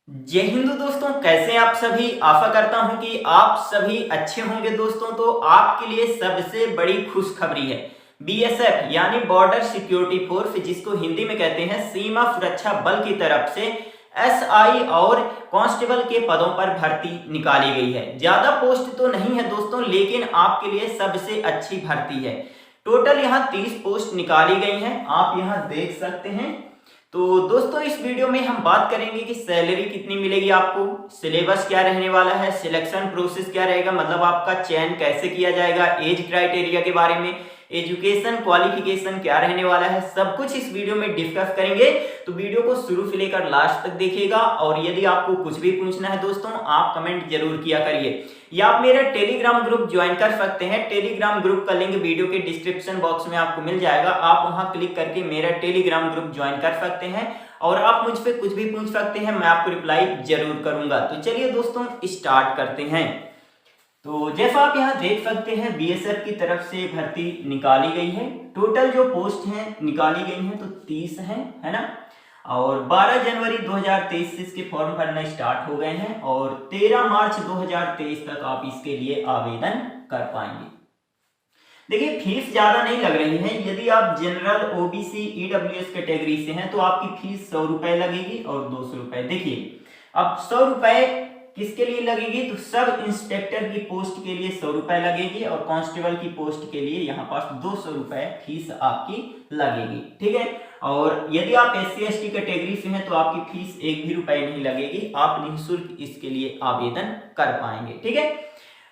जय हिंद दोस्तों, कैसे हैं आप सभी। आशा करता हूं कि आप सभी अच्छे होंगे। दोस्तों तो आपके लिए सबसे बड़ी खुशखबरी है। बीएसएफ यानी बॉर्डर सिक्योरिटी फोर्स, जिसको हिंदी में कहते हैं सीमा सुरक्षा बल की तरफ से एसआई और कांस्टेबल के पदों पर भर्ती निकाली गई है। ज्यादा पोस्ट तो नहीं है दोस्तों, लेकिन आपके लिए सबसे अच्छी भर्ती है। टोटल यहाँ 30 पोस्ट निकाली गई हैं, आप यहाँ देख सकते हैं। तो दोस्तों इस वीडियो में हम बात करेंगे कि सैलरी कितनी मिलेगी आपको, सिलेबस क्या रहने वाला है, सिलेक्शन प्रोसेस क्या रहेगा, मतलब आपका चयन कैसे किया जाएगा, एज क्राइटेरिया के बारे में, एजुकेशन क्वालिफिकेशन क्या रहने वाला है, सब कुछ इस वीडियो में डिस्कस करेंगे। तो वीडियो को शुरू से लेकर लास्ट तक देखिएगा। और यदि आपको कुछ भी पूछना है दोस्तों, आप कमेंट जरूर किया करिए, या आप मेरा टेलीग्राम ग्रुप ज्वाइन कर सकते हैं। टेलीग्राम ग्रुप का लिंक वीडियो के डिस्क्रिप्शन बॉक्स में आपको मिल जाएगा। आप वहां क्लिक करके मेरा टेलीग्राम ग्रुप ज्वाइन कर सकते हैं और आप मुझ पे कुछ भी पूछ सकते हैं, मैं आपको रिप्लाई जरूर करूंगा। तो चलिए दोस्तों स्टार्ट करते हैं। तो जैसा आप यहाँ देख सकते हैं, बीएसएफ की तरफ से भर्ती निकाली गई है। टोटल जो पोस्ट हैं निकाली गई हैं तो 30 हैं, है ना। और 12 जनवरी 2023 से इसके फॉर्म भरना स्टार्ट हो गए हैं और 13 मार्च 2023 तक आप इसके लिए आवेदन कर पाएंगे। देखिए फीस ज्यादा नहीं लग रही है। यदि आप जनरल ओबीसी ईडब्ल्यूएस कैटेगरी से हैं तो आपकी फीस 100 रुपए लगेगी और 200 रुपए। देखिए अब 100 रुपए किसके लिए लगेगी, तो सब इंस्पेक्टर की पोस्ट के लिए 100 रुपए लगेगी और कांस्टेबल की पोस्ट के लिए यहाँ पास 200 रुपए फीस आपकी लगेगी, ठीक है। और यदि आप SC ST कैटेगरी से हैं तो आपकी फीस 1 भी रुपए नहीं लगेगी, आप निःशुल्क इसके लिए आवेदन कर पाएंगे, ठीक है।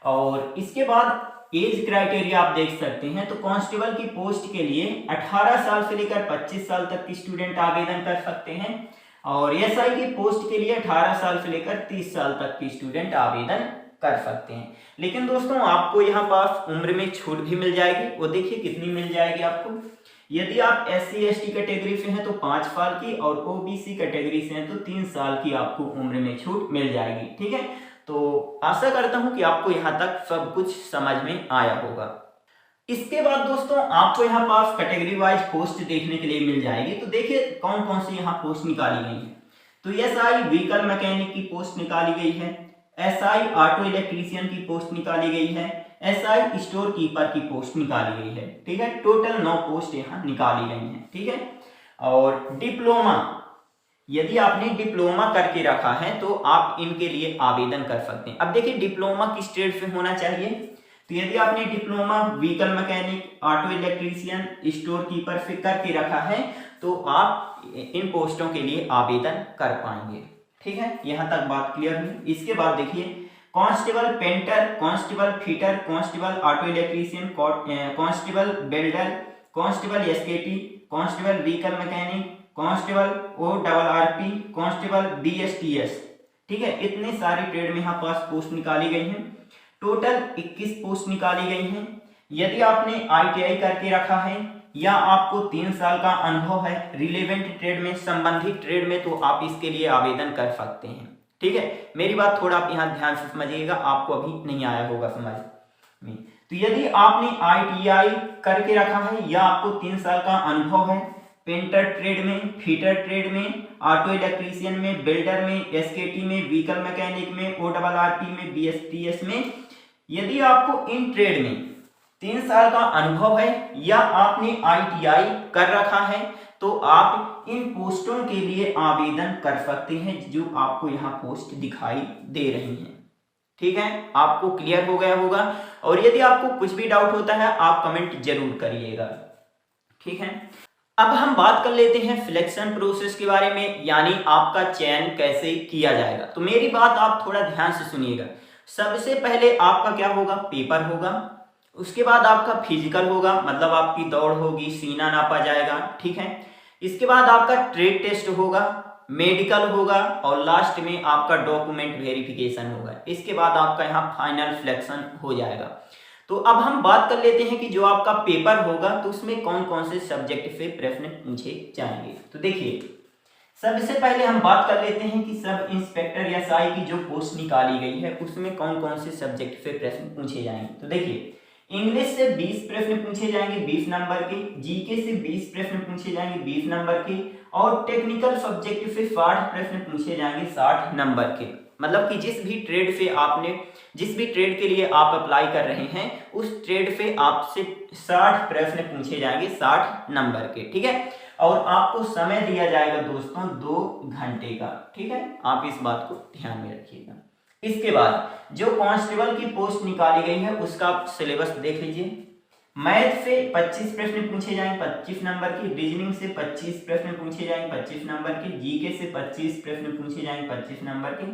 और इसके बाद एज क्राइटेरिया आप देख सकते हैं। तो कांस्टेबल की पोस्ट के लिए 18 साल से लेकर 25 साल तक की स्टूडेंट आवेदन कर सकते हैं और एसआई की पोस्ट के लिए 18 साल से लेकर 30 साल तक की स्टूडेंट आवेदन कर सकते हैं। लेकिन दोस्तों आपको यहाँ पास उम्र में छूट भी मिल जाएगी। वो देखिए कितनी मिल जाएगी आपको। यदि आप SC ST कैटेगरी से हैं तो 5 साल की और OBC कैटेगरी से हैं तो 3 साल की आपको उम्र में छूट मिल जाएगी, ठीक है। तो आशा करता हूं कि आपको यहां तक सब कुछ समझ में आया होगा। इसके बाद दोस्तों आपको यहाँ पास कैटेगरी वाइज पोस्ट देखने के लिए मिल जाएगी। तो देखिए कौन कौन सी यहाँ पोस्ट निकाली गई है। तो एसआई व्हीकल मैकेनिक की पोस्ट निकाली गई है, एसआई ऑटो इलेक्ट्रीशियन की पोस्ट निकाली गई है, एसआई स्टोर कीपर की पोस्ट निकाली गई है, ठीक है। टोटल 9 पोस्ट यहाँ निकाली गई हैं, ठीक है। और डिप्लोमा, यदि आपने डिप्लोमा करके रखा है तो आप इनके लिए आवेदन कर सकते हैं। अब देखिए डिप्लोमा किस ट्रेड से होना चाहिए। तो यदि आपने diploma vehicle mechanic, auto electrician, store keeper से करके रखा है तो आप इन पोस्टों के लिए आवेदन कर पाएंगे, ठीक है। यहां तक बात क्लियर हुई। इसके बाद देखिए constable painter, constable fitter, constable auto electrician, constable welder, constable एसकेटी, constable vehicle mechanic, constable ORRP, constable BSTS, ठीक है। इतने सारे ट्रेड में यहाँ पास पोस्ट निकाली गई हैं। टोटल 21 पोस्ट निकाली गई हैं। यदि आपने ITI करके रखा है या आपको 3 साल का अनुभव है रिलेवेंट ट्रेड में, संबंधित ट्रेड में, तो आप इसके लिए आवेदन कर सकते हैं, ठीक है। मेरी बात थोड़ा आप यहाँ ध्यान से समझिएगा, आपको अभी नहीं आया होगा समझ में। तो यदि आपने ITI करके रखा है या आपको 3 साल का अनुभव है पेंटर ट्रेड में, फीटर ट्रेड में, ऑटो इलेक्ट्रीशियन में, बिल्डर में, SKT में, व्हीकल मैकेनिक में, ORRP में, BSTS में, यदि आपको इन ट्रेड में 3 साल का अनुभव है या आपने ITI कर रखा है तो आप इन पोस्टों के लिए आवेदन कर सकते हैं जो आपको यहाँ पोस्ट दिखाई दे रही हैं, ठीक है। आपको क्लियर हो गया होगा। और यदि आपको कुछ भी डाउट होता है आप कमेंट जरूर करिएगा, ठीक है। अब हम बात कर लेते हैं सिलेक्शन प्रोसेस के बारे में, यानी आपका चयन कैसे किया जाएगा। तो मेरी बात आप थोड़ा ध्यान से सुनिएगा। सबसे पहले आपका क्या होगा, पेपर होगा। उसके बाद आपका फिजिकल होगा, मतलब आपकी दौड़ होगी, सीना नापा जाएगा, ठीक है। इसके बाद आपका ट्रेड टेस्ट होगा, मेडिकल होगा और लास्ट में आपका डॉक्यूमेंट वेरिफिकेशन होगा। इसके बाद आपका यहाँ फाइनल सिलेक्शन हो जाएगा। तो अब हम बात कर लेते हैं कि जो आपका पेपर होगा तो उसमें कौन कौन से सब्जेक्ट से प्रश्न पूछे जाएंगे। तो देखिए सबसे पहले हम बात कर लेते हैं कि सब इंस्पेक्टर एसआई की जो पोस्ट निकाली गई है उसमें कौन कौन से सब्जेक्ट से प्रश्न पूछे जाएंगे। तो देखिए इंग्लिश से 20 प्रश्न पूछे जाएंगे 20 नंबर के, जीके से 20 प्रश्न पूछे जाएंगे 20 नंबर के, और टेक्निकल सब्जेक्ट से 60 प्रश्न पूछे जाएंगे 60 नंबर के। मतलब कि जिस भी ट्रेड के लिए आप अप्लाई कर रहे हैं उस ट्रेड पे आपसे 60 प्रश्न पूछे जाएंगे 60 नंबर के, ठीक है। और आपको समय दिया जाएगा दोस्तों 2 घंटे का, ठीक है। आप इस बात को ध्यान में रखिएगा। इसके बाद जो कांस्टेबल की पोस्ट निकाली गई है उसका आप सिलेबस देख लीजिए। मैथ से 25 प्रश्न पूछे जाएंगे 25 नंबर की, रीजनिंग से 25 प्रश्न पूछे जाएंगे 25 नंबर की, जीके से 25 प्रश्न पूछे जाएंगे 25 नंबर के,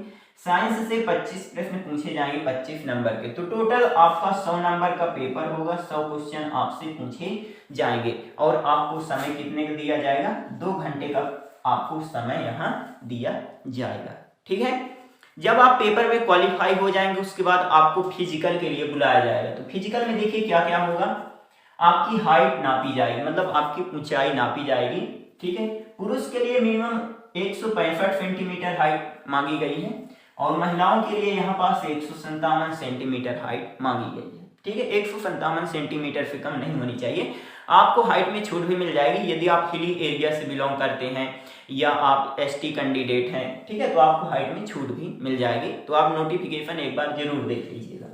साइंस से 25 प्रश्न पूछे जाएंगे 25 नंबर के। तो टोटल आपका 100 नंबर का पेपर होगा, 100 क्वेश्चन आपसे पूछे जाएंगे और आपको समय कितने का दिया जाएगा, 2 घंटे का आपको समय यहाँ दिया जाएगा, ठीक है। जब आप पेपर में क्वालिफाई हो जाएंगे उसके बाद आपको फिजिकल के लिए बुलाया जाएगा। तो फिजिकल में देखिए क्या क्या होगा, आपकी हाइट नापी जाएगी, मतलब आपकी ऊंचाई नापी जाएगी, ठीक है। पुरुष के लिए मिनिमम 165 सेंटीमीटर हाइट मांगी गई है और महिलाओं के लिए यहाँ पास 157 सेंटीमीटर हाइट मांगी गई है, ठीक है। 157 सेंटीमीटर से कम नहीं होनी चाहिए। आपको हाइट में छूट भी मिल जाएगी यदि आप हिली एरिया से बिलोंग करते हैं या आप एसटी कैंडिडेट हैं, ठीक है, तो आपको हाइट में छूट भी मिल जाएगी। तो आप नोटिफिकेशन एक बार जरूर देख लीजिएगा।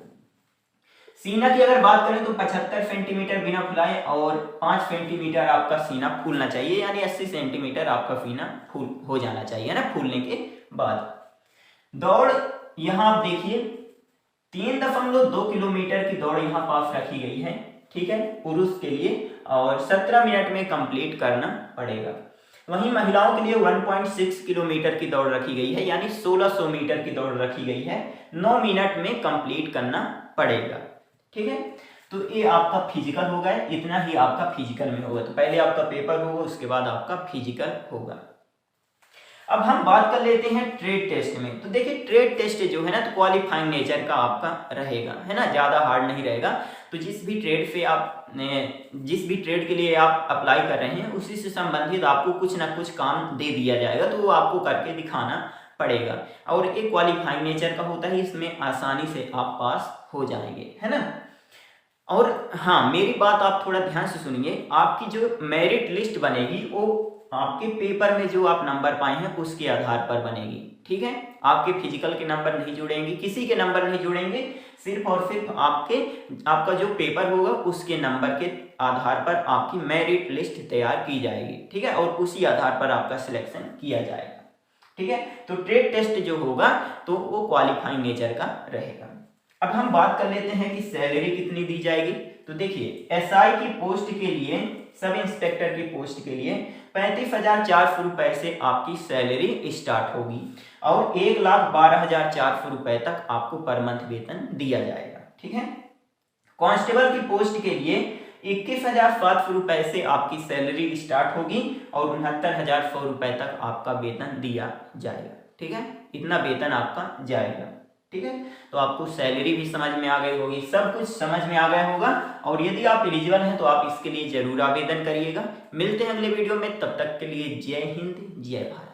सीना की अगर बात करें तो 75 सेंटीमीटर बिना फुलाए और 5 सेंटीमीटर आपका सीना फूलना चाहिए, यानी 80 सेंटीमीटर आपका सीना फूल हो जाना चाहिए ना फूलने के बाद। दौड़ यहाँ आप देखिए 3.2 किलोमीटर की दौड़ यहाँ पास रखी गई है, ठीक है, पुरुष के लिए, और 17 मिनट में कंप्लीट करना पड़ेगा। वहीं महिलाओं के लिए 1.6 किलोमीटर की दौड़ रखी गई है, यानी 1600 मीटर की दौड़ रखी गई है, 9 मिनट में कंप्लीट करना पड़ेगा, ठीक है। तो ये आपका फिजिकल होगा, इतना ही आपका फिजिकल में होगा। तो पहले आपका पेपर होगा उसके बाद आपका फिजिकल होगा। अब हम बात कर लेते हैं ट्रेड टेस्ट में। तो देखिए ट्रेड टेस्ट जो है ना तो क्वालिफाइंग नेचर का आपका रहेगा, है ना, ज्यादा हार्ड नहीं रहेगा। तो जिस भी ट्रेड के लिए आप अप्लाई कर रहे हैं उसी से संबंधित आपको कुछ ना कुछ काम दे दिया जाएगा, तो वो आपको करके दिखाना पड़ेगा। और एक क्वालिफाइंग नेचर का होता है, इसमें आसानी से आप पास हो जाएंगे, है ना। और हाँ, मेरी बात आप थोड़ा ध्यान से सुनिए। आपकी जो मेरिट लिस्ट बनेगी वो आपके पेपर में जो आप नंबर पाए हैं उसके आधार पर बनेगी, ठीक है। आपके फिजिकल के नंबर नहीं जुड़ेंगे, किसी के नंबर नहीं जुड़ेंगे, सिर्फ और सिर्फ आपका जो पेपर होगा उसके नंबर के आधार पर आपकी मेरिट लिस्ट तैयार की जाएगी, ठीक है, और उसी आधार पर आपका सिलेक्शन किया जाएगा, ठीक है। तो ट्रेड टेस्ट जो होगा तो वो क्वालिफाइंग नेचर का रहेगा। अब हम बात कर लेते हैं कि सैलरी कितनी दी जाएगी। तो देखिए एसआई की पोस्ट के लिए, सब इंस्पेक्टर की पोस्ट के लिए 35,400 रुपए से आपकी सैलरी स्टार्ट होगी और 1,12,400 रुपए तक आपको पर मंथ वेतन दिया जाएगा, ठीक है। कांस्टेबल की पोस्ट के लिए 21,700 रुपए से आपकी सैलरी स्टार्ट होगी और 69,100 रुपए तक आपका वेतन दिया जाएगा, ठीक है। इतना वेतन आपका जाएगा, ठीक है। तो आपको सैलरी भी समझ में आ गई होगी, सब कुछ समझ में आ गया होगा। और यदि आप एलिजिबल हैं तो आप इसके लिए जरूर आवेदन करिएगा। मिलते हैं अगले वीडियो में, तब तक के लिए जय हिंद जय भारत।